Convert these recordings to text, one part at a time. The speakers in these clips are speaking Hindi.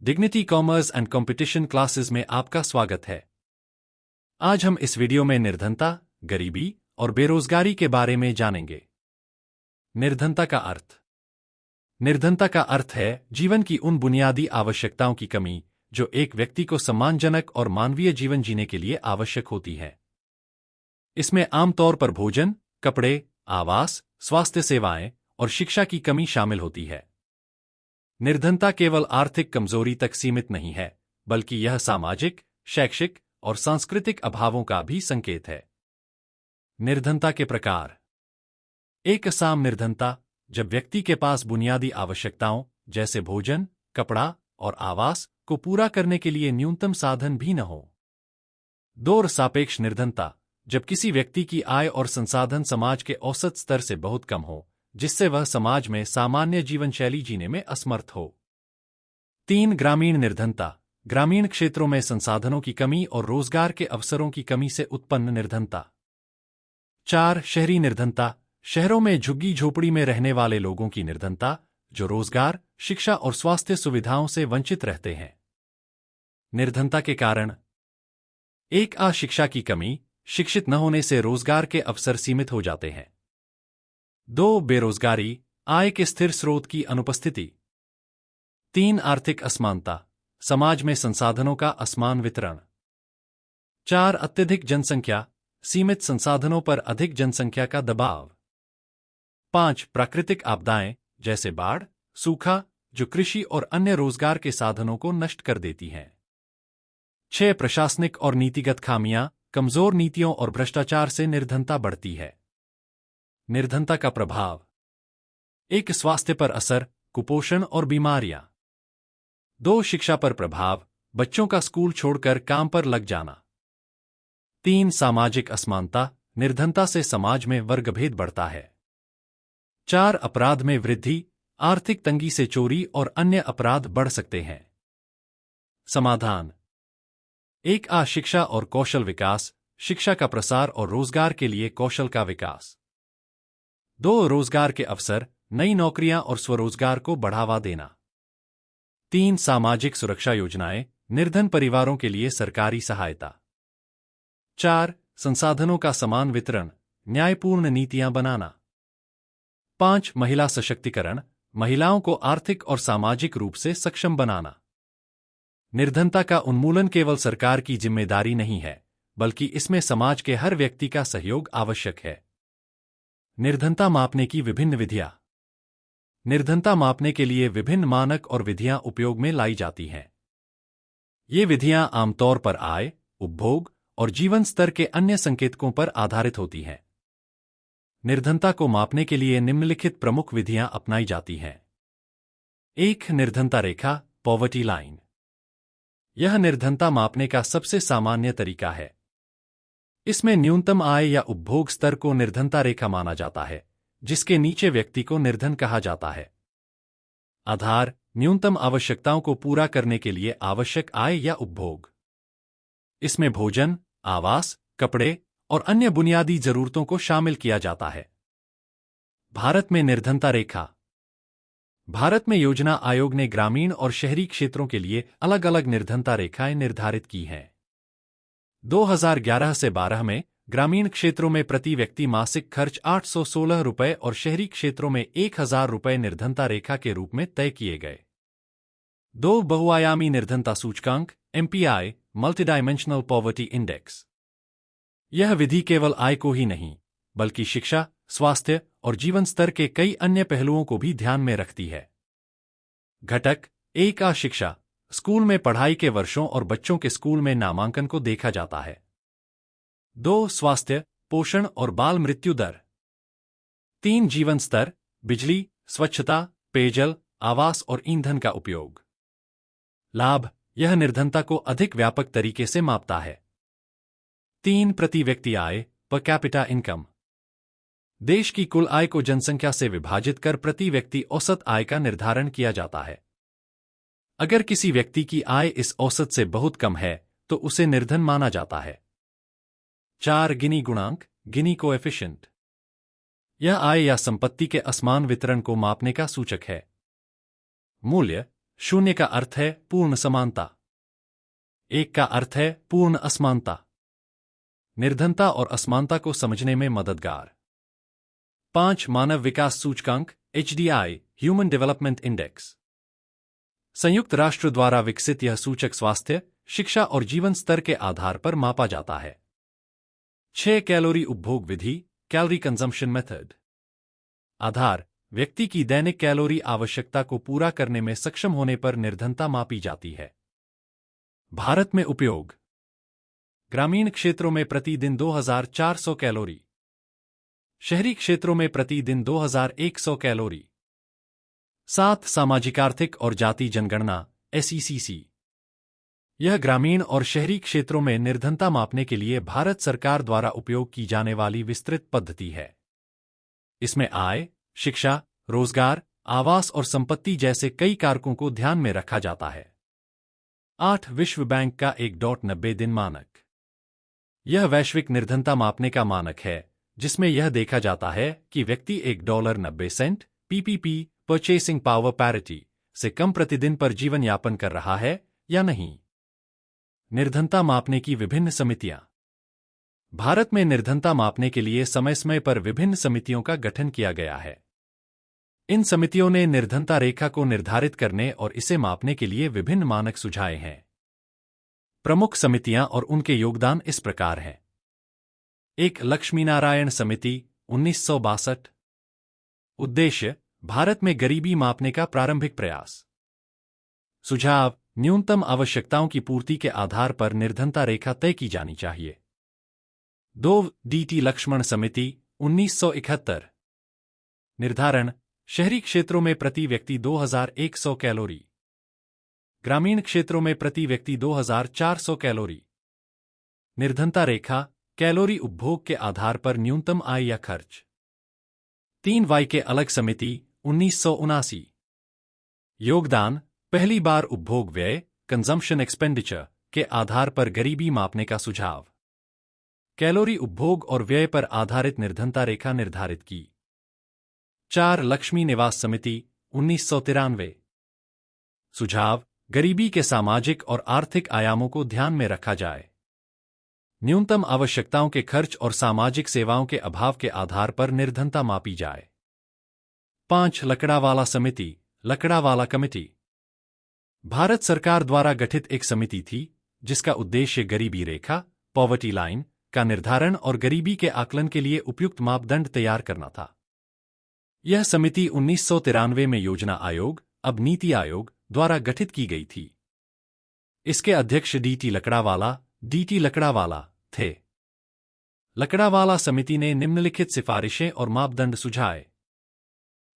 Dignity commerce and competition classes में आपका स्वागत है। आज हम इस वीडियो में निर्धनता, गरीबी और बेरोजगारी के बारे में जानेंगे। निर्धनता का अर्थ। निर्धनता का अर्थ है जीवन की उन बुनियादी आवश्यकताओं की कमी जो एक व्यक्ति को सम्मानजनक और मानवीय जीवन जीने के लिए आवश्यक होती है। इसमें आमतौर पर भोजन, कपड़े, आवास, स्वास्थ्य सेवाएं और शिक्षा की कमी शामिल होती है। निर्धनता केवल आर्थिक कमजोरी तक सीमित नहीं है, बल्कि यह सामाजिक, शैक्षिक और सांस्कृतिक अभावों का भी संकेत है। निर्धनता के प्रकार। एक असाम निर्धनता, जब व्यक्ति के पास बुनियादी आवश्यकताओं जैसे भोजन, कपड़ा और आवास को पूरा करने के लिए न्यूनतम साधन भी न हो। दो सापेक्ष निर्धनता, जब किसी व्यक्ति की आय और संसाधन समाज के औसत स्तर से बहुत कम हो, जिससे वह समाज में सामान्य जीवन शैली जीने में असमर्थ हो। 3 ग्रामीण निर्धनता, ग्रामीण क्षेत्रों में संसाधनों की कमी और रोजगार के अवसरों की कमी से उत्पन्न निर्धनता। 4 शहरी निर्धनता, शहरों में झुग्गी झोपड़ी में रहने वाले लोगों की निर्धनता, जो रोजगार, शिक्षा और स्वास्थ्य सुविधाओं से वंचित रहते हैं। निर्धनता के कारण। 1 अशिक्षा की कमी, शिक्षित न होने से रोजगार के अवसर सीमित हो जाते हैं। 2 बेरोजगारी, आय के स्थिर स्रोत की अनुपस्थिति। 3 आर्थिक असमानता, समाज में संसाधनों का असमान वितरण। 4 अत्यधिक जनसंख्या, सीमित संसाधनों पर अधिक जनसंख्या का दबाव। 5 प्राकृतिक आपदाएं, जैसे बाढ़, सूखा, जो कृषि और अन्य रोजगार के साधनों को नष्ट कर देती हैं। 6 प्रशासनिक और नीतिगत खामियां, कमजोर नीतियों और भ्रष्टाचार से निर्धनता बढ़ती है। निर्धनता का प्रभाव। 1 स्वास्थ्य पर असर, कुपोषण और बीमारियां। 2 शिक्षा पर प्रभाव, बच्चों का स्कूल छोड़कर काम पर लग जाना। 3 सामाजिक असमानता, निर्धनता से समाज में वर्गभेद बढ़ता है। 4 अपराध में वृद्धि, आर्थिक तंगी से चोरी और अन्य अपराध बढ़ सकते हैं। समाधान। 1 शिक्षा और कौशल विकास, शिक्षा का प्रसार और रोजगार के लिए कौशल का विकास। 2 रोजगार के अवसर, नई नौकरियां और स्वरोजगार को बढ़ावा देना। 3 सामाजिक सुरक्षा योजनाएं, निर्धन परिवारों के लिए सरकारी सहायता। 4 संसाधनों का समान वितरण, न्यायपूर्ण नीतियां बनाना। 5 महिला सशक्तिकरण, महिलाओं को आर्थिक और सामाजिक रूप से सक्षम बनाना। निर्धनता का उन्मूलन केवल सरकार की जिम्मेदारी नहीं है, बल्कि इसमें समाज के हर व्यक्ति का सहयोग आवश्यक है। निर्धनता मापने की विभिन्न विधियां। निर्धनता मापने के लिए विभिन्न मानक और विधियां उपयोग में लाई जाती हैं। ये विधियां आमतौर पर आय, उपभोग और जीवन स्तर के अन्य संकेतकों पर आधारित होती हैं। निर्धनता को मापने के लिए निम्नलिखित प्रमुख विधियां अपनाई जाती हैं। 1 निर्धनता रेखा, पॉवर्टी लाइन। यह निर्धनता मापने का सबसे सामान्य तरीका है। इसमें न्यूनतम आय या उपभोग स्तर को निर्धनता रेखा माना जाता है, जिसके नीचे व्यक्ति को निर्धन कहा जाता है। आधार, न्यूनतम आवश्यकताओं को पूरा करने के लिए आवश्यक आय या उपभोग। इसमें भोजन, आवास, कपड़े और अन्य बुनियादी जरूरतों को शामिल किया जाता है। भारत में निर्धनता रेखा। भारत में योजना आयोग ने ग्रामीण और शहरी क्षेत्रों के लिए अलग अलग निर्धनता रेखाएं निर्धारित की हैं। 2011 से 12 में ग्रामीण क्षेत्रों में प्रति व्यक्ति मासिक खर्च 816 रुपये और शहरी क्षेत्रों में 1000 रुपये निर्धनता रेखा के रूप में तय किए गए। 2 बहुआयामी निर्धनता सूचकांक, MPI, मल्टीडायमेंशनल पॉवर्टी इंडेक्स। यह विधि केवल आय को ही नहीं, बल्कि शिक्षा, स्वास्थ्य और जीवन स्तर के कई अन्य पहलुओं को भी ध्यान में रखती है। घटक। 1 शिक्षा, स्कूल में पढ़ाई के वर्षों और बच्चों के स्कूल में नामांकन को देखा जाता है। 2 स्वास्थ्य, पोषण और बाल मृत्यु दर। 3 जीवन स्तर, बिजली, स्वच्छता, पेयजल, आवास और ईंधन का उपयोग। लाभ, यह निर्धनता को अधिक व्यापक तरीके से मापता है। 3 प्रति व्यक्ति आय, पर कैपिटा इनकम। देश की कुल आय को जनसंख्या से विभाजित कर प्रति व्यक्ति औसत आय का निर्धारण किया जाता है। अगर किसी व्यक्ति की आय इस औसत से बहुत कम है, तो उसे निर्धन माना जाता है। 4 गिनी गुणांक, गिनी कोएफिशिएंट। यह आय या संपत्ति के असमान वितरण को मापने का सूचक है। मूल्य, 0 का अर्थ है पूर्ण समानता। 1 का अर्थ है पूर्ण असमानता। निर्धनता और असमानता को समझने में मददगार। 5 मानव विकास सूचकांक HDI ह्यूमन डेवलपमेंट इंडेक्स। संयुक्त राष्ट्र द्वारा विकसित यह सूचक स्वास्थ्य, शिक्षा और जीवन स्तर के आधार पर मापा जाता है। 6 कैलोरी उपभोग विधि कैलोरी कंजम्पशन मेथड। आधार व्यक्ति की दैनिक कैलोरी आवश्यकता को पूरा करने में सक्षम होने पर निर्धनता मापी जाती है। भारत में उपयोग। ग्रामीण क्षेत्रों में प्रतिदिन 2400 कैलोरी, शहरी क्षेत्रों में प्रतिदिन 2100 कैलोरी। 7 सामाजिक आर्थिक और जाति जनगणना SECC। यह ग्रामीण और शहरी क्षेत्रों में निर्धनता मापने के लिए भारत सरकार द्वारा उपयोग की जाने वाली विस्तृत पद्धति है। इसमें आय, शिक्षा, रोजगार, आवास और संपत्ति जैसे कई कारकों को ध्यान में रखा जाता है। 8 विश्व बैंक का 1.90 दिन मानक। यह वैश्विक निर्धनता मापने का मानक है, जिसमें यह देखा जाता है कि व्यक्ति $1.90 PPP परचेसिंग पावर पैरिटी से कम प्रतिदिन पर जीवन यापन कर रहा है या नहीं। निर्धनता मापने की विभिन्न समितियां। भारत में निर्धनता मापने के लिए समय समय पर विभिन्न समितियों का गठन किया गया है। इन समितियों ने निर्धनता रेखा को निर्धारित करने और इसे मापने के लिए विभिन्न मानक सुझाए हैं। प्रमुख समितियां और उनके योगदान इस प्रकार हैं। 1 लक्ष्मीनारायण समिति 1962। उद्देश्य भारत में गरीबी मापने का प्रारंभिक प्रयास। सुझाव न्यूनतम आवश्यकताओं की पूर्ति के आधार पर निर्धनता रेखा तय की जानी चाहिए। 2 DT लक्ष्मण समिति 1971। निर्धारण शहरी क्षेत्रों में प्रति व्यक्ति 2100 कैलोरी, ग्रामीण क्षेत्रों में प्रति व्यक्ति 2400 कैलोरी। निर्धनता रेखा कैलोरी उपभोग के आधार पर न्यूनतम आय या खर्च। 3 वाई के अलग समिति 1979। योगदान पहली बार उपभोग व्यय कंजम्पशन एक्सपेंडिचर के आधार पर गरीबी मापने का सुझाव। कैलोरी उपभोग और व्यय पर आधारित निर्धनता रेखा निर्धारित की। 4 लक्ष्मी निवास समिति 1993। सुझाव गरीबी के सामाजिक और आर्थिक आयामों को ध्यान में रखा जाए। न्यूनतम आवश्यकताओं के खर्च और सामाजिक सेवाओं के अभाव के आधार पर निर्धनता मापी जाए। 5 लकड़ावाला समिति लकड़ावाला कमेटी। भारत सरकार द्वारा गठित एक समिति थी जिसका उद्देश्य गरीबी रेखा पॉवर्टी लाइन का निर्धारण और गरीबी के आकलन के लिए उपयुक्त मापदंड तैयार करना था। यह समिति 1993 में योजना आयोग, अब नीति आयोग, द्वारा गठित की गई थी। इसके अध्यक्ष DT लकड़ावाला थे। लकड़ावाला समिति ने निम्नलिखित सिफारिशें और मापदंड सुझाए।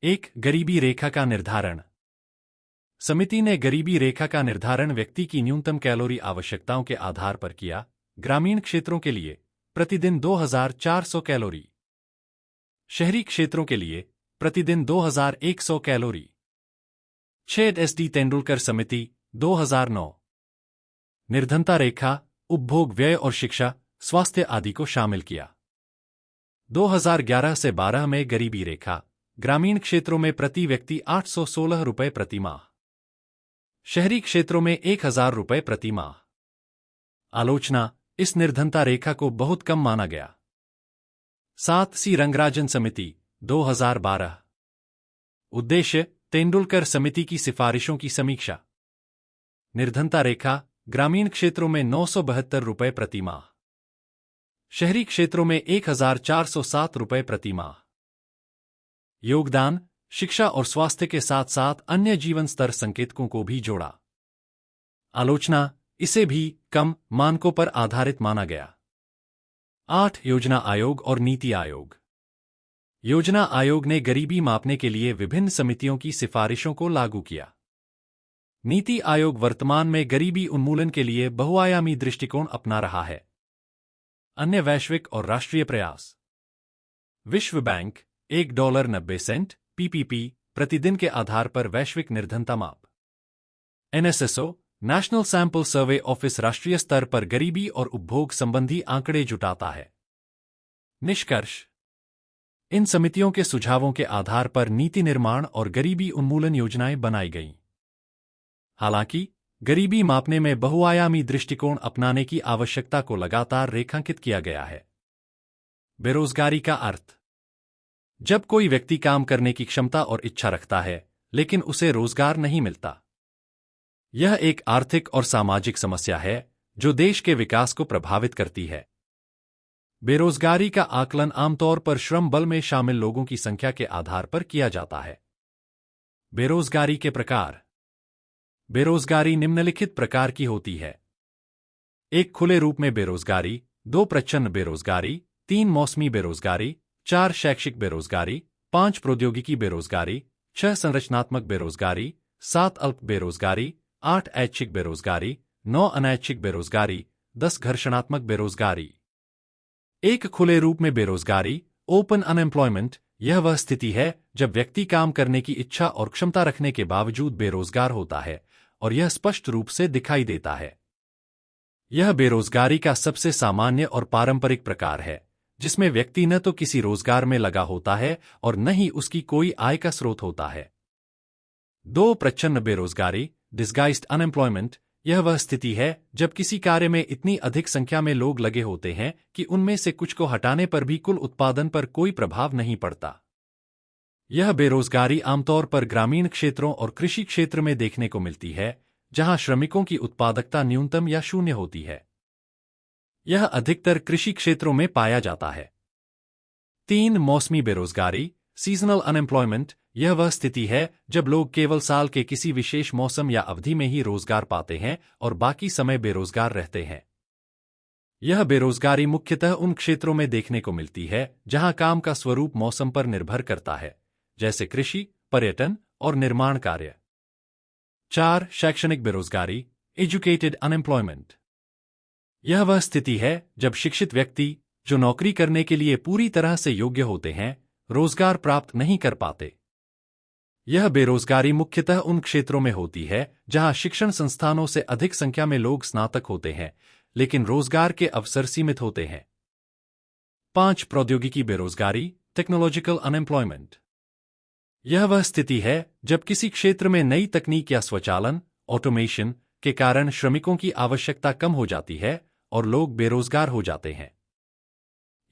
1 गरीबी रेखा का निर्धारण। समिति ने गरीबी रेखा का निर्धारण व्यक्ति की न्यूनतम कैलोरी आवश्यकताओं के आधार पर किया। ग्रामीण क्षेत्रों के लिए प्रतिदिन 2400 कैलोरी, शहरी क्षेत्रों के लिए प्रतिदिन 2100 कैलोरी। 6 SD तेंदुलकर समिति 2009। निर्धनता रेखा उपभोग व्यय और शिक्षा स्वास्थ्य आदि को शामिल किया। 2011 से 12 में गरीबी रेखा ग्रामीण क्षेत्रों में प्रति व्यक्ति 816 रुपये प्रति माह, शहरी क्षेत्रों में 1000 रुपये प्रति माह। आलोचना इस निर्धनता रेखा को बहुत कम माना गया। 7 सी रंगराजन समिति 2012। उद्देश्य तेंदुलकर समिति की सिफारिशों की समीक्षा। निर्धनता रेखा ग्रामीण क्षेत्रों में 972 रुपये प्रति माह, शहरी क्षेत्रों में 1407 रुपये प्रति माह। योगदान शिक्षा और स्वास्थ्य के साथ साथ अन्य जीवन स्तर संकेतकों को भी जोड़ा। आलोचना इसे भी कम मानकों पर आधारित माना गया। 8 योजना आयोग और नीति आयोग। योजना आयोग ने गरीबी मापने के लिए विभिन्न समितियों की सिफारिशों को लागू किया। नीति आयोग वर्तमान में गरीबी उन्मूलन के लिए बहुआयामी दृष्टिकोण अपना रहा है। अन्य वैश्विक और राष्ट्रीय प्रयास। विश्व बैंक $1.90 PPP प्रतिदिन के आधार पर वैश्विक निर्धनता माप। NSSO national sample survey office राष्ट्रीय स्तर पर गरीबी और उपभोग संबंधी आंकड़े जुटाता है। निष्कर्ष इन समितियों के सुझावों के आधार पर नीति निर्माण और गरीबी उन्मूलन योजनाएं बनाई गईं। हालांकि गरीबी मापने में बहुआयामी दृष्टिकोण अपनाने की आवश्यकता को लगातार रेखांकित किया गया है। बेरोजगारी का अर्थ। जब कोई व्यक्ति काम करने की क्षमता और इच्छा रखता है, लेकिन उसे रोजगार नहीं मिलता। यह एक आर्थिक और सामाजिक समस्या है जो देश के विकास को प्रभावित करती है। बेरोजगारी का आकलन आमतौर पर श्रम बल में शामिल लोगों की संख्या के आधार पर किया जाता है। बेरोजगारी के प्रकार। बेरोजगारी निम्नलिखित प्रकार की होती है। 1 खुले रूप में बेरोजगारी, 2 प्रच्छन्न बेरोजगारी, 3 मौसमी बेरोजगारी, 4 शैक्षिक बेरोजगारी, 5 प्रौद्योगिकी बेरोजगारी, 6 संरचनात्मक बेरोजगारी, 7 अल्प बेरोजगारी, 8 ऐच्छिक बेरोजगारी, 9 अनैच्छिक बेरोजगारी, 10 घर्षणात्मक बेरोजगारी। 1 खुले रूप में बेरोजगारी, ओपन अनएम्प्लॉयमेंट, यह वह स्थिति है जब व्यक्ति काम करने की इच्छा और क्षमता रखने के बावजूद बेरोजगार होता है और यह स्पष्ट रूप से दिखाई देता है। यह बेरोजगारी का सबसे सामान्य और पारंपरिक प्रकार है, जिसमें व्यक्ति न तो किसी रोजगार में लगा होता है और न ही उसकी कोई आय का स्रोत होता है। 2 प्रच्छन्न बेरोजगारी, डिस्गाइज्ड अनएम्प्लॉयमेंट, यह वह स्थिति है जब किसी कार्य में इतनी अधिक संख्या में लोग लगे होते हैं कि उनमें से कुछ को हटाने पर भी कुल उत्पादन पर कोई प्रभाव नहीं पड़ता। यह बेरोजगारी आमतौर पर ग्रामीण क्षेत्रों और कृषि क्षेत्र में देखने को मिलती है, जहां श्रमिकों की उत्पादकता न्यूनतम या शून्य होती है। यह अधिकतर कृषि क्षेत्रों में पाया जाता है। 3 मौसमी बेरोजगारी, सीजनल अनएम्प्लॉयमेंट, यह वह स्थिति है जब लोग केवल साल के किसी विशेष मौसम या अवधि में ही रोजगार पाते हैं और बाकी समय बेरोजगार रहते हैं। यह बेरोजगारी मुख्यतः उन क्षेत्रों में देखने को मिलती है जहां काम का स्वरूप मौसम पर निर्भर करता है, जैसे कृषि, पर्यटन और निर्माण कार्य। 4 शैक्षणिक बेरोजगारी, एजुकेटेड अनएम्प्लॉयमेंट, यह वह स्थिति है जब शिक्षित व्यक्ति, जो नौकरी करने के लिए पूरी तरह से योग्य होते हैं, रोजगार प्राप्त नहीं कर पाते। यह बेरोजगारी मुख्यतः उन क्षेत्रों में होती है जहां शिक्षण संस्थानों से अधिक संख्या में लोग स्नातक होते हैं, लेकिन रोजगार के अवसर सीमित होते हैं। 5 प्रौद्योगिकी बेरोजगारी, टेक्नोलॉजिकल अनएम्प्लॉयमेंट, यह वह स्थिति है जब किसी क्षेत्र में नई तकनीक या स्वचालन, ऑटोमेशन के कारण श्रमिकों की आवश्यकता कम हो जाती है और लोग बेरोजगार हो जाते हैं।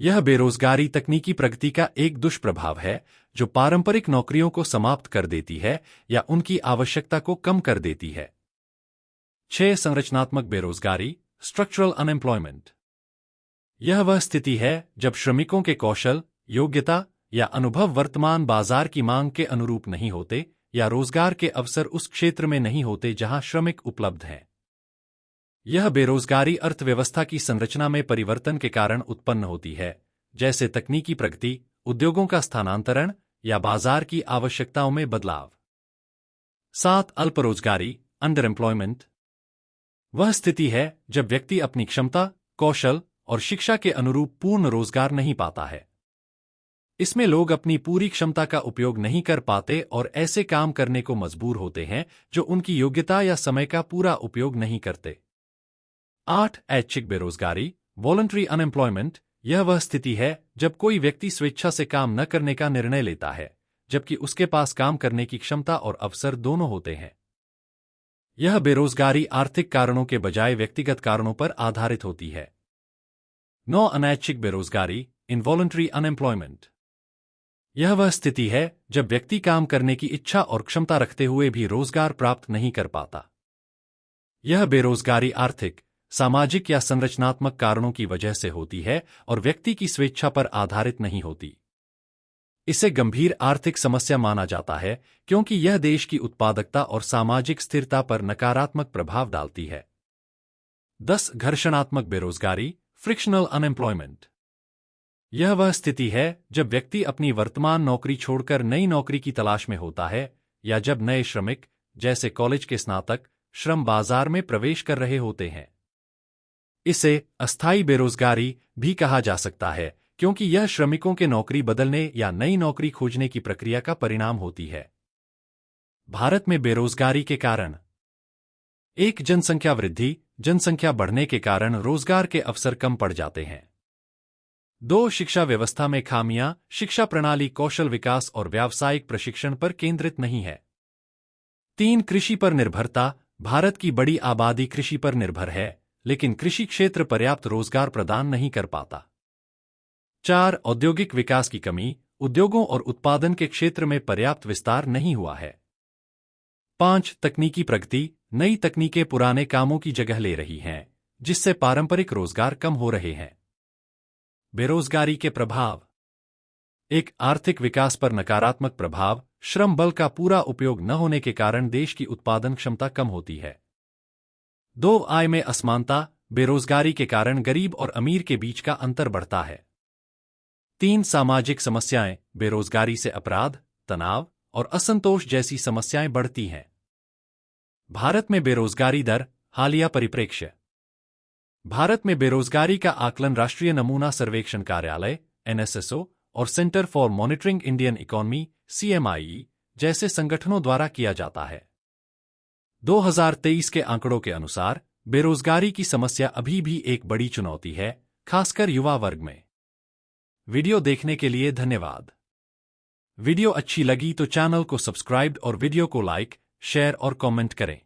यह बेरोजगारी तकनीकी प्रगति का एक दुष्प्रभाव है जो पारंपरिक नौकरियों को समाप्त कर देती है या उनकी आवश्यकता को कम कर देती है। 6 संरचनात्मक बेरोजगारी, स्ट्रक्चरल अनएम्प्लॉयमेंट, यह वह स्थिति है जब श्रमिकों के कौशल, योग्यता या अनुभव वर्तमान बाजार की मांग के अनुरूप नहीं होते या रोजगार के अवसर उस क्षेत्र में नहीं होते जहां श्रमिक उपलब्ध हैं। यह बेरोजगारी अर्थव्यवस्था की संरचना में परिवर्तन के कारण उत्पन्न होती है, जैसे तकनीकी प्रगति, उद्योगों का स्थानांतरण या बाजार की आवश्यकताओं में बदलाव। 7 अल्परोजगारी, अंडर एम्प्लॉयमेंट, वह स्थिति है जब व्यक्ति अपनी क्षमता, कौशल और शिक्षा के अनुरूप पूर्ण रोजगार नहीं पाता है। इसमें लोग अपनी पूरी क्षमता का उपयोग नहीं कर पाते और ऐसे काम करने को मजबूर होते हैं जो उनकी योग्यता या समय का पूरा उपयोग नहीं करते। 8 ऐच्छिक बेरोजगारी, वॉलंटरी अनएम्प्लॉयमेंट, यह वह स्थिति है जब कोई व्यक्ति स्वेच्छा से काम न करने का निर्णय लेता है, जबकि उसके पास काम करने की क्षमता और अवसर दोनों होते हैं। यह बेरोजगारी आर्थिक कारणों के बजाय व्यक्तिगत कारणों पर आधारित होती है। 9 अनैच्छिक बेरोजगारी, इनवॉलंटरी अनएम्प्लॉयमेंट, यह वह स्थिति है जब व्यक्ति काम करने की इच्छा और क्षमता रखते हुए भी रोजगार प्राप्त नहीं कर पाता। यह बेरोजगारी आर्थिक, सामाजिक या संरचनात्मक कारणों की वजह से होती है और व्यक्ति की स्वेच्छा पर आधारित नहीं होती। इसे गंभीर आर्थिक समस्या माना जाता है क्योंकि यह देश की उत्पादकता और सामाजिक स्थिरता पर नकारात्मक प्रभाव डालती है। 10 घर्षणात्मक बेरोजगारी, फ्रिक्शनल अनएम्प्लॉयमेंट, यह वह स्थिति है जब व्यक्ति अपनी वर्तमान नौकरी छोड़कर नई नौकरी की तलाश में होता है या जब नए श्रमिक, जैसे कॉलेज के स्नातक, श्रम बाजार में प्रवेश कर रहे होते हैं। इसे अस्थायी बेरोजगारी भी कहा जा सकता है क्योंकि यह श्रमिकों के नौकरी बदलने या नई नौकरी खोजने की प्रक्रिया का परिणाम होती है। भारत में बेरोजगारी के कारण। 1 जनसंख्या वृद्धि, जनसंख्या बढ़ने के कारण रोजगार के अवसर कम पड़ जाते हैं। 2 शिक्षा व्यवस्था में खामियां, शिक्षा प्रणाली कौशल विकास और व्यावसायिक प्रशिक्षण पर केंद्रित नहीं है। 3 कृषि पर निर्भरता, भारत की बड़ी आबादी कृषि पर निर्भर है, लेकिन कृषि क्षेत्र पर्याप्त रोजगार प्रदान नहीं कर पाता। 4. औद्योगिक विकास की कमी, उद्योगों और उत्पादन के क्षेत्र में पर्याप्त विस्तार नहीं हुआ है। 5. तकनीकी प्रगति, नई तकनीकें पुराने कामों की जगह ले रही हैं, जिससे पारंपरिक रोजगार कम हो रहे हैं। बेरोजगारी के प्रभाव। एक आर्थिक विकास पर नकारात्मक प्रभाव, श्रम बल का पूरा उपयोग न होने के कारण देश की उत्पादन क्षमता कम होती है। 2. आय में असमानता, बेरोजगारी के कारण गरीब और अमीर के बीच का अंतर बढ़ता है। 3. सामाजिक समस्याएं, बेरोजगारी से अपराध, तनाव और असंतोष जैसी समस्याएं बढ़ती हैं। भारत में बेरोजगारी दर, हालिया परिप्रेक्ष्य। भारत में बेरोजगारी का आकलन राष्ट्रीय नमूना सर्वेक्षण कार्यालय (NSSO) और centre for monitoring Indian economy (CMIE) जैसे संगठनों द्वारा किया जाता है। 2023 के आंकड़ों के अनुसार बेरोजगारी की समस्या अभी भी एक बड़ी चुनौती है, खासकर युवा वर्ग में। वीडियो देखने के लिए धन्यवाद। वीडियो अच्छी लगी तो चैनल को सब्सक्राइब और वीडियो को लाइक, शेयर और कमेंट करें।